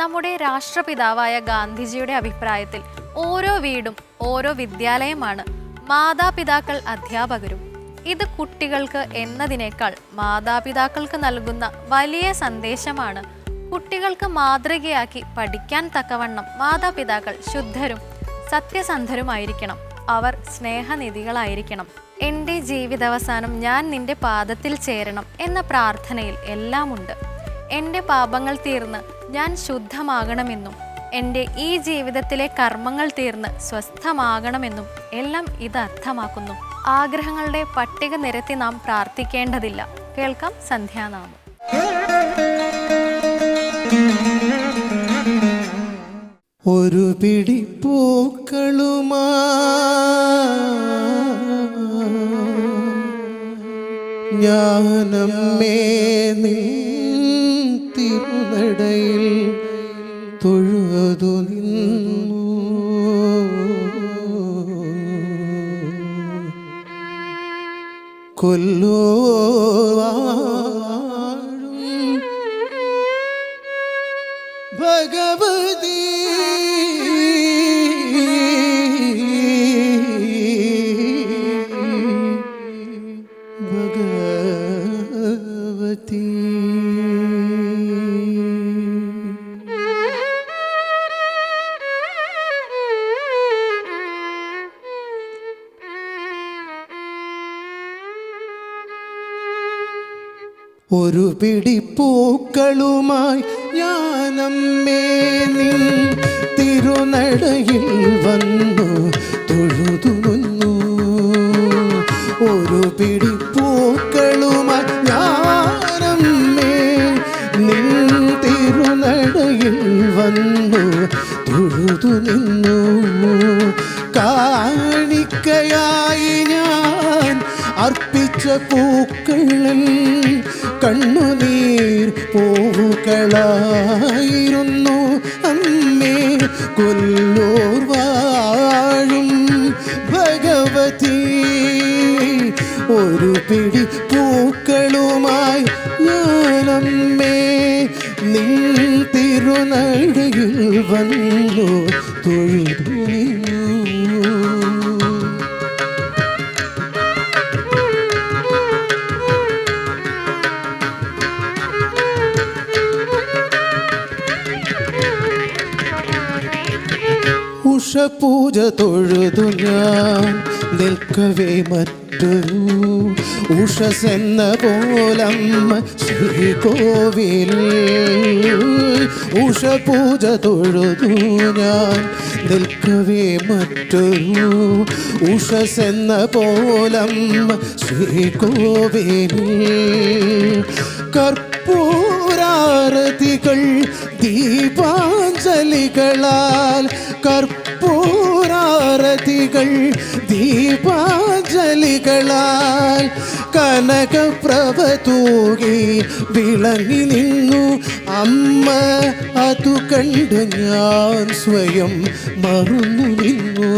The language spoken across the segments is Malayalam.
നമ്മുടെ രാഷ്ട്രപിതാവായ ഗാന്ധിജിയുടെ അഭിപ്രായത്തിൽ ഓരോ വീടും ഓരോ വിദ്യാലയമാണ്, മാതാപിതാക്കൾ അധ്യാപകരും. ഇത് കുട്ടികൾക്ക് എന്നതിനേക്കാൾ മാതാപിതാക്കൾക്ക് നൽകുന്ന വലിയ സന്ദേശമാണ്. കുട്ടികൾക്ക് മാതൃകയാക്കി പഠിക്കാൻ തക്കവണ്ണം മാതാപിതാക്കൾ ശുദ്ധരും സത്യസന്ധരുമായിരിക്കണം. അവർ സ്നേഹനിധികളായിരിക്കണം. എൻ്റെ ജീവിതാവസാനം ഞാൻ നിന്റെ പാദത്തിൽ ചേരണം എന്ന പ്രാർത്ഥനയിൽ എല്ലാമുണ്ട്. എൻ്റെ പാപങ്ങൾ തീർന്ന് ഞാൻ ശുദ്ധമാകണമെന്നും എൻ്റെ ഈ ജീവിതത്തിലെ കർമ്മങ്ങൾ തീർന്ന് സ്വസ്ഥമാകണമെന്നും എല്ലാം ഇത് അർത്ഥമാക്കുന്നു. ആഗ്രഹങ്ങളുടെ പട്ടിക നിരത്തി നാം പ്രാർത്ഥിക്കേണ്ടതില്ല. കേൾക്കാം സന്ധ്യാനാമം. ഒരു പിടി പൂക്കളുമാ ഞാനമ്മേ നിൻ തിരുനടയിൽ തൊഴുതു നിന്നു. കൊല്ലോവാഴും ഭഗവതി ഭഗവതി. ഒരു പിടി പൂക്കളുമായി ഞാനമ്മേ നിൻ തിരുനടയിൽ വന്നു തൊഴുതു നിന്നു. ഒരു പിടി പൂക്കളുമായി ഞാനമ്മേ നിൻ തിരുനടയിൽ വന്നു തൊഴുതു നിന്നു. കാണിക്കയായി ഞാൻ അർപ്പിച്ച പൂക്കളിൽ കണ്ണുനീർ പൂവുകളായിരുന്നു അമ്മേ. കൊല്ലൂർ വാഴും ഭഗവതി. ഒരു പിടി പൂക്കളുമായി ഞാനമ്മേ നിൻ തിരുനടയിൽ വന്നു തൊഴുതു നിന്നു. ഉഷപൂജ തൊഴുതു ഞാൻ നിൽക്കവേ മറ്റൊരു ഉഷസെന്ന പോലമ്മ ശ്രീകോവിൽ. ഉഷപൂജ തൊഴുതു ഞാൻ നിൽക്കവേ മറ്റൊരു ഉഷസെന്ന പോലമ്മ ശ്രീകോവിൽ. കർപ്പൂരാരതികൾ ദീപാഞ്ജലികളാൽ കർപ്പൂരാരതികൾ ദീപാഞ്ജലികളാൽ കനകപ്രഭ തൂകി വിളങ്ങി നിന്നു അമ്മ. അതു കണ്ട് ഞാൻ സ്വയം മറന്നു നിന്നു.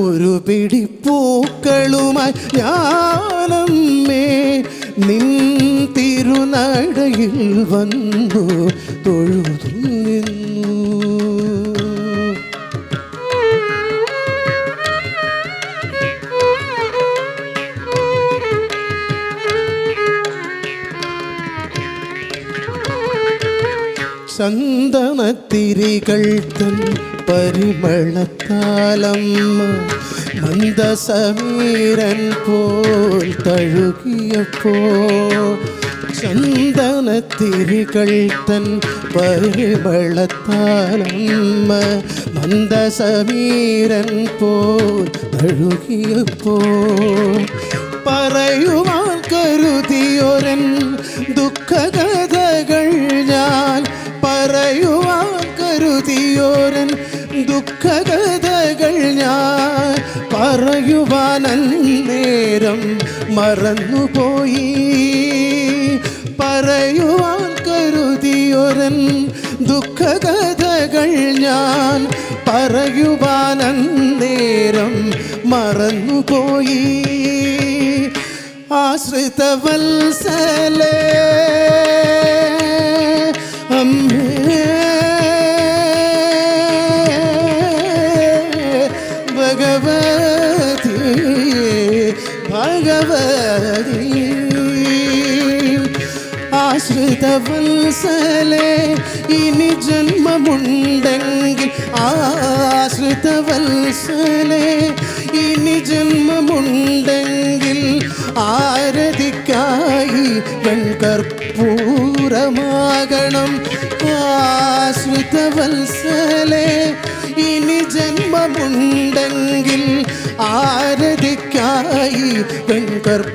ഒരു പിടി പൂക്കളുമായി ഞാനമ്മേ നിൻ തിരുനടയിൽ വന്നു തൊഴുതു നിന്നു. ചന്ദനത്തിരികൾ തൻ പരിമളത്താലമ്മ മന്ദസമീരൻ പോൽ തഴുകിയപ്പോ. ചന്ദനത്തിരികൾ തൻ പരിമളത്താലമ്മ മന്ദസമീരൻ പോൽ തഴുകിയപ്പോ. പറയുവാൻ കരുതിയൊരൻ ദുഃഖകഥകൾ ഞാൻ, പറയുവാൻ കരുതിയോരൻ ദുഃഖകഥകൾ ഞാൻ പറയുവാൻ അന്നേരം മറന്നുപോയി. പറയുവാൻ കരുതിയൊരൻ ദുഃഖകഥകൾ ഞാൻ പറയുവാൻ അന്നേരം മറന്നുപോയി. ആശ്രിതവത്സലേ അമ്മേ ഭഗവതി ഭഗവതി ആശ്രിതവത്സലേ ഇനി ജന്മമുണ്ടെങ്കിൽ ആശ്രിതവത്സലേ ഇനി ജന്മമുണ്ടെങ്കിൽ ആരതിക്കായി വെൺകർപ്പൂരമാകണം ആശ്രിതവത്സലേ ഇനി ജന്മമുണ്ടെങ്കിൽ ആരതിക്കായി വെൺകർപ്പൂരമാകണം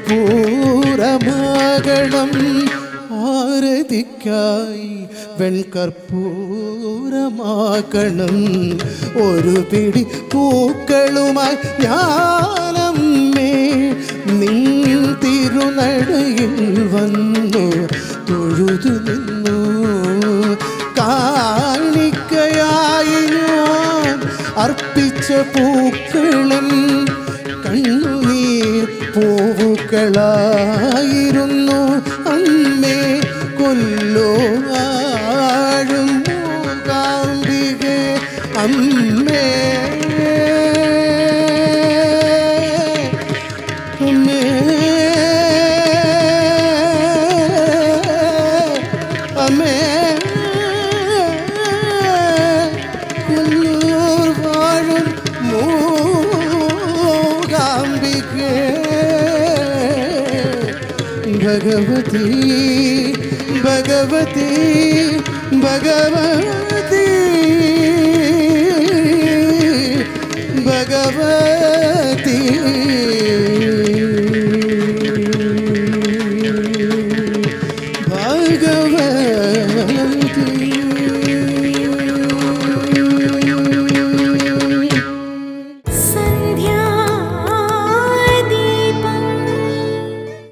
ആരതിക്കായി വെൺകർപ്പൂരമാക്കണം ഒരു പിടി പൂക്കളുമായി ഞാനമ്മേ നിൻ തിരുനടയിൽ വന്നു തൊഴുതു നിന്നു കാണിക്കയായി ഞാൻ അർപ്പിച്ച പൂക്കളും കണ്ണുനീർ പൂവുകളായിരുന്നു അമ്മേ കൊല്ലോ ആഴും മൂകാംബികെ അമ്മേ അമ്മേ അമ്മേ കൊല്ലൂർ വാഴും മൂകാംബികെ ഭഗവതി ഭഗവതി ഭഗവതി